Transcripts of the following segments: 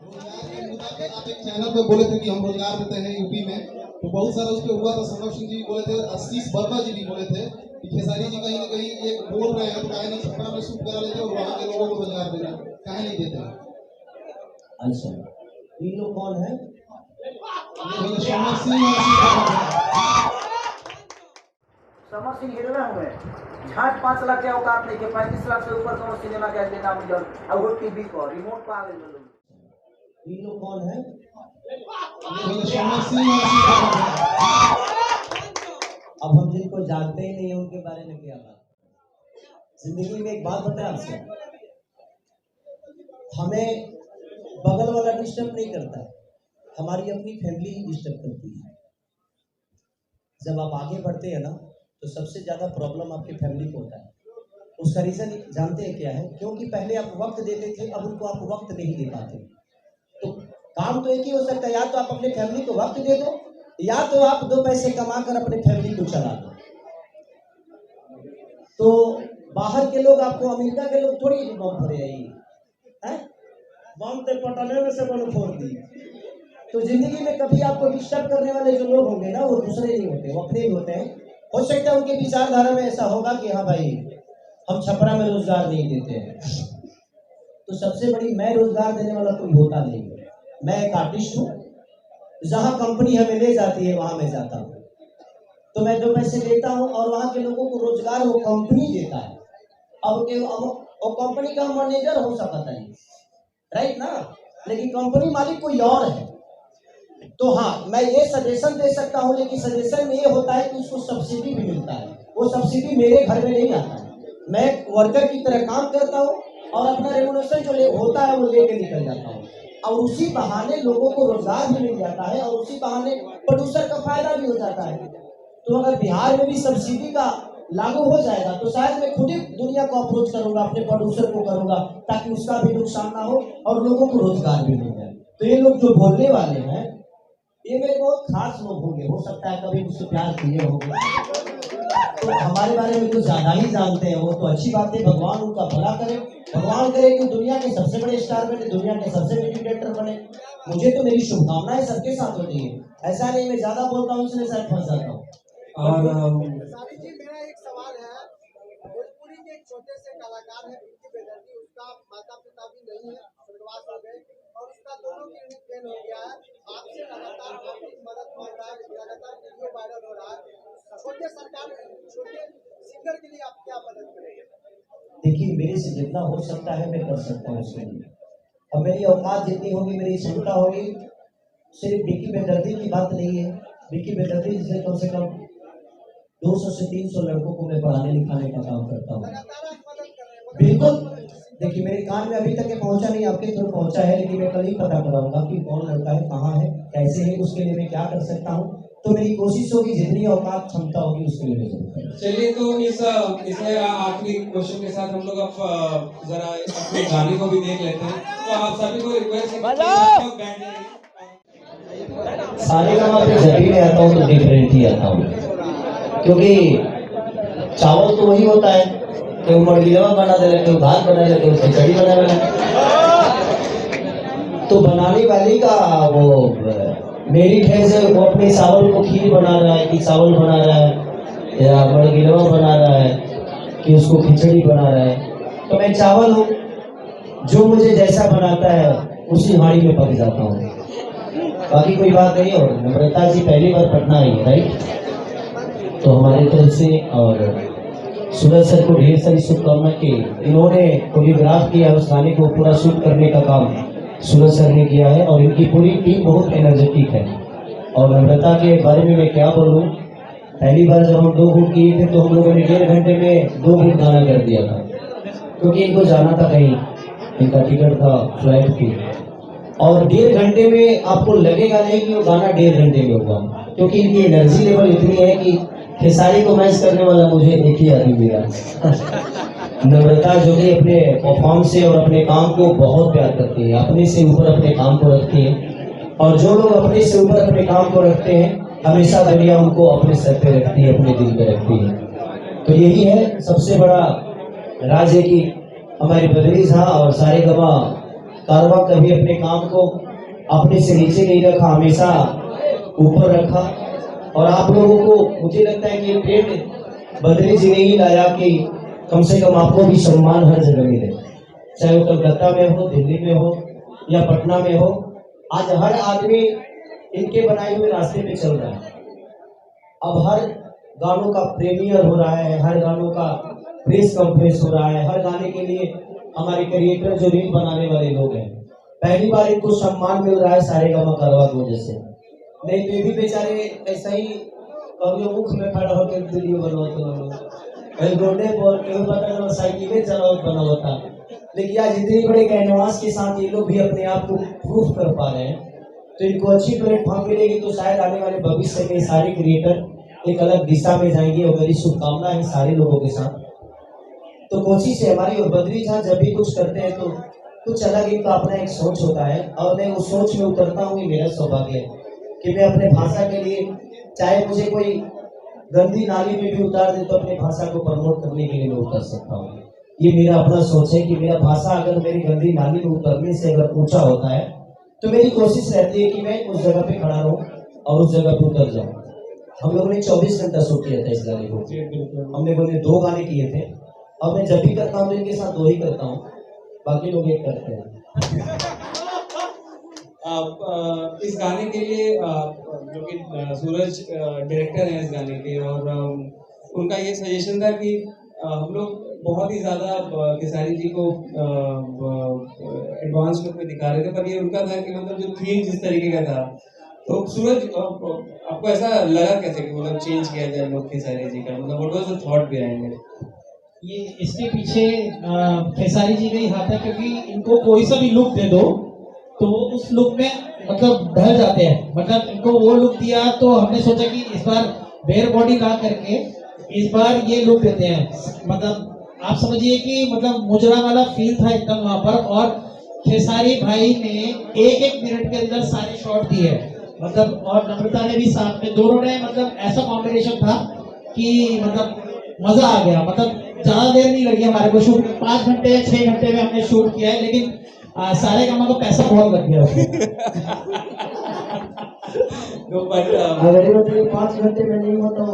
आप एक चैनल पे बोले थे कि हम रोजगार देते हैं यूपी में, तो बहुत सारा उस पर हुआ था। संभव सिंह जी बोले थे, आशीष वर्मा जी भी बोले थे कि खेसारी जी कहीं ना कहीं एक बोल रहे हैं तो काहे नहीं छपरा में शूट करा लेते और वहाँ के लोगों को रोजगार देना, काहे नहीं देते? अच्छा, ये लोग कौन है? समर सिंह हीरो में हुए झाट 5 लाख के औकात नहीं के 35 लाख से ऊपर का सिनेमा का लेना मिलल और वो टीवी पर रिमोट पर आ गए लोग। ये लोग कौन है? अब हम जिनको जानते ही नहीं उनके बारे में क्या बात। जिंदगी में एक बात बताएं आपसे, हमें बगल वाला डिस्टर्ब नहीं करता, हमारी अपनी फैमिली ही डिस्टर्ब करती है। जब आप आगे बढ़ते हैं ना तो सबसे ज्यादा प्रॉब्लम आपकी फैमिली को होता है। उसका रीजन जानते हैं क्या है? क्योंकि पहले आप वक्त देते थे, अब उनको आप वक्त नहीं दे पाते। तो काम तो एक ही हो सकता है, या तो आप अपने फैमिली को वक्त दे दो या तो आप 2 पैसे कमा कर अपने फैमिली को चला दो। तो बाहर के लोग आपको, अमेरिका के लोग थोड़ी बम फोड़े हैं, बम तो पटाने में से बम फोड़ दी। तो जिंदगी में कभी आपको डिस्टर्ब करने वाले जो लोग होंगे ना, वो दूसरे नहीं होते, वो अपने ही होते हैं। हो सकता है उनके विचारधारा में ऐसा होगा कि हाँ भाई हम छपरा में रोजगार नहीं देते हैं, तो सबसे बड़ी मैं रोजगार देने वाला कोई होता नहीं। मैं एक आर्टिस्ट हूँ, जहाँ कंपनी हमें ले जाती है वहां मैं जाता हूँ, तो मैं 2 पैसे लेता हूँ और वहाँ के लोगों को रोजगार वो कंपनी देता है। अब वो कंपनी का मैनेजर हो सकता है, राइट ना, लेकिन कंपनी मालिक कोई और है। तो हाँ, मैं ये सजेशन दे सकता हूँ, लेकिन सजेशन में ये होता है कि उसको सब्सिडी भी मिलता है। वो सब्सिडी मेरे घर में नहीं आता है, मैं वर्कर की तरह काम करता हूँ और अपना रेमुनेशन जो होता है वो लेके निकल जाता हूँ, और उसी बहाने लोगों को रोजगार भी मिल जाता है और उसी बहाने प्रोड्यूसर का फायदा भी हो जाता है। तो अगर बिहार में भी सब्सिडी का लागू हो जाएगा तो शायद मैं खुद ही दुनिया को अप्रोच करूंगा, अपने प्रोड्यूसर को करूंगा, ताकि उसका भी नुकसान ना हो और लोगों को रोजगार भी मिल जाए। तो ये लोग जो बोलने वाले हैं ये मेरे बहुत खास लोग होंगे, हो सकता है कभी मुझसे प्यार किए होंगे, तो हमारे बारे में कुछ ज्यादा ही जानते हैं। वो तो अच्छी बात है, भगवान उनका भला करे, भगवान करे कि दुनिया के सबसे बड़े स्टार बने, दुनिया के सबसे बड़े डायरेक्टर बने। मुझे तो मेरी शुभकामनाएं सबके साथ होती है, ऐसा नहीं मैं ज्यादा बोलता हूँ इसलिए शायद फंस जाता हूँ। और मेरा एक सवाल है, भोजपुरी के एक छोटे से कलाकार है पिंकी बेदर्जी, उसका माता पिता भी नहीं है, स्वर्गवास हो गए और उसका दोनों की ट्रेन हो गया है। आपसे लगातार आपकी मदद मांग रहा है, लगातार वीडियो वायरल हो रहा है। छोटे सिंगर के लिए आप क्या मदद करेंगे? देखिए, मेरे से जितना हो सकता है मैं कर सकता हूँ उसके लिए, और मेरी औकात जितनी होगी, मेरी क्षमता होगी। सिर्फ विक्की बेदर्जी की बात नहीं है, विक्की बेदर्जी से कम 200 से 300 लड़कों को मैं पढ़ाने लिखाने का काम करता हूँ। बिल्कुल, देखिए मेरे कान में अभी तक पहुंचा नहीं, आपके थ्रू पहुंचा है, लेकिन मैं कल ही पता कराऊंगा कि कौन लड़का है, कहाँ है, कैसे है, उसके लिए मैं क्या कर सकता हूँ। तो मेरी कोशिश होगी, जितनी औकात क्षमता होगी उसके लिए मैं। चलिए, तो इसमें आखिरी क्वेश्चन के साथ हम लोग अब जरा अपने गाने को भी देख लेते हैं। तो आप सभी को रिक्वेस्ट है, सारे गाँव पे जब भी मैं आता हूँ तो डिफरेंट ही आता हूँ, क्योंकि चावल तो वही होता है, कोई मड़गिलवा बना दे रहे, कोई भात बना रहे, कोई खिचड़ी बना रहे। तो बनाने वाली का वो मेरिट है से वो अपने चावल को खीर बना रहा है कि चावल बना रहा है, या मड़गिलवा बना रहा है कि उसको खिचड़ी बना रहा है। तो मैं चावल हूँ, जो मुझे जैसा बनाता है उसी हाड़ी में पक जाता हूँ, बाकी कोई बात नहीं। और नम्रता जी पहली बार पटना आई है, राइट? तो हमारे तरफ से और सूरज सर को ढेर सारी शुभकामनाएं कि इन्होंने कोरियोग्राफ किया, उस गाने को पूरा शूट करने का काम सूरज सर ने किया है, और इनकी पूरी टीम बहुत एनर्जेटिक है। और नम्रता के बारे में मैं क्या बोलूँ, पहली बार जब हम 2 घूट किए थे तो हम लोगों ने 1.5 घंटे में 2 घूट गाना कर दिया था, क्योंकि इनको जाना था कहीं, इनका टिकट था फ्लाइट की। और 1.5 घंटे में आपको लगेगा नहीं कि वो गाना 1.5 घंटे में होगा, क्योंकि इनकी एनर्जी लेवल इतनी है कि खेसारी को मैच करने वाला मुझे एक ही आदमी मिला। नम्रता जो कि अपने परफॉर्म से और अपने काम को बहुत प्यार करती है, अपने से ऊपर अपने काम को रखती है, और जो लोग अपने से ऊपर अपने काम को रखते हैं हमेशा दुनिया उनको अपने सर पे रखती है, अपने दिल पे रखती है। तो यही है सबसे बड़ा राज है कि हमारे बद्री झा और सारे गवा कारवा कभी अपने काम को अपने से नीचे नहीं रखा, हमेशा ऊपर रखा। और आप लोगों को मुझे लगता है कि ट्रेंड बद्री जी ने ही लाया कि कम से कम आपको भी सम्मान हर जगह मिले, चाहे वो कलकत्ता में हो, दिल्ली में हो या पटना में हो। आज हर आदमी इनके बनाए हुए रास्ते पे चल रहा है। अब हर गानों का प्रीमियर हो रहा है, हर गानों का प्रेस कॉन्फ्रेंस हो रहा है, हर गाने के लिए हमारे क्रिएटर जो रील बनाने वाले लोग हैं, पहली बार इनको सम्मान मिल रहा है सारेगामा कारवा की वजह से। नहीं तो ये भी बेचारे ऐसा ही कभी मुख में खड़ा होकर वीडियो बनवाते हैं, रोडे पर क्यों पता साइकिलें चलाओ बना होता। लेकिन आज इतनी बड़े कैनवास के साथ ये लोग भी अपने आप को प्रूफ कर पा रहे हैं, तो इनको अच्छी प्लेटफॉर्म मिलेगी तो शायद आने वाले भविष्य में सारे क्रिएटर एक अलग दिशा में जाएंगे। और मेरी शुभकामना है सारे लोगों के साथ। तो कोशिश है हमारी, और बद्री जहाँ जब भी कुछ करते हैं तो कुछ अलग इनका अपना एक सोच होता है, और मैं उस सोच में उतरता हूँ। मेरा सौभाग्य है कि मैं अपने भाषा के लिए, चाहे मुझे कोई गंदी नाली में भी उतार दे तो अपनी भाषा को प्रमोट करने के लिए मैं उतर सकता हूँ। ये मेरा अपना सोच है कि मेरा भाषा अगर मेरी गंदी नाली में उतरने से अगर ऊंचा होता है तो मेरी कोशिश रहती है कि मैं उस जगह पे खड़ा रहूं और उस जगह पे उतर जाऊं। हम लोगों ने 24 घंटा शूट किया था इस गाने को, हमने बोले 2 गाने किए थे, और मैं जब भी करता हूँ तो इनके साथ 2 ही करता हूँ, बाकी लोग एक करते हैं। इस गाने के लिए जो कि सूरज डायरेक्टर हैं इस गाने के, और उनका ये सजेशन था कि हम लोग बहुत ही ज़्यादा खेसारी जी को एडवांस लुक में दिखा रहे थे, पर ये उनका था कि मतलब जो थीम जिस तरीके का था, तो सूरज आपको ऐसा लगा कैसे कि मतलब चेंज किया जाए लुक खेसारी जी का, मतलब what was the thought behind it? ये इसके पीछे खेसारी जी का ही हाथ है, क्योंकि इनको कोई सा भी लुक दे दो तो वो उस लुक में मतलब ढल जाते हैं। मतलब इनको वो लुक दिया तो हमने सोचा कि इस बार बेयर बॉडी ना करके इस बार ये लुक देते हैं। मतलब आप समझिए कि मतलब मुजरा वाला फील था एकदम वहां पर, और खेसारी भाई ने 1-1 मिनट के अंदर सारे शॉट दिए, मतलब और नम्रता ने भी साथ में, दोनों ने मतलब ऐसा कॉम्बिनेशन था कि मतलब मजा आ गया। मतलब ज्यादा देर नहीं लगी हमारे को शूट, 5 घंटे या 6 घंटे में हमने शूट किया है, लेकिन सारे कामों को पैसा बहुत लग गया उसमें। अगर ये 5 घंटे में नहीं होता,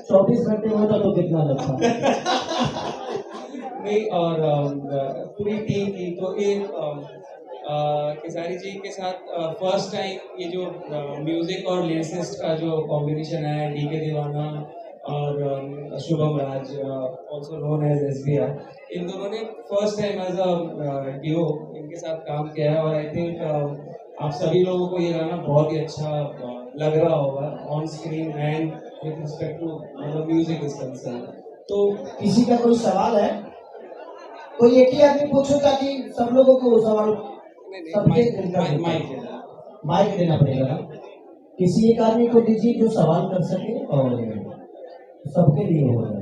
24 घंटे में होता तो कितना लगता। नहीं, और पूरी टीम की तो एक खेसारी जी के साथ फर्स्ट टाइम ये जो म्यूजिक और लिरिसिस्ट का जो कॉम्बिनेशन है, डीके दीवाना और Shubham Raj, also known as SBR, इन दोनों ने first time as a duo इनके साथ काम किया है। और आई थिंक आप सभी लोगों को ये गाना बहुत ही अच्छा लग रहा होगा on screen and with respect to मतलब म्यूजिक इज कंसर्न। तो किसी का कोई सवाल है? कोई एक ही आदमी पूछूंगा कि सब लोगों को सवाल माइक देना पड़ेगा ना? किसी एक आदमी को दीजिए जो सवाल कर सके और सबके लिए हो जाए।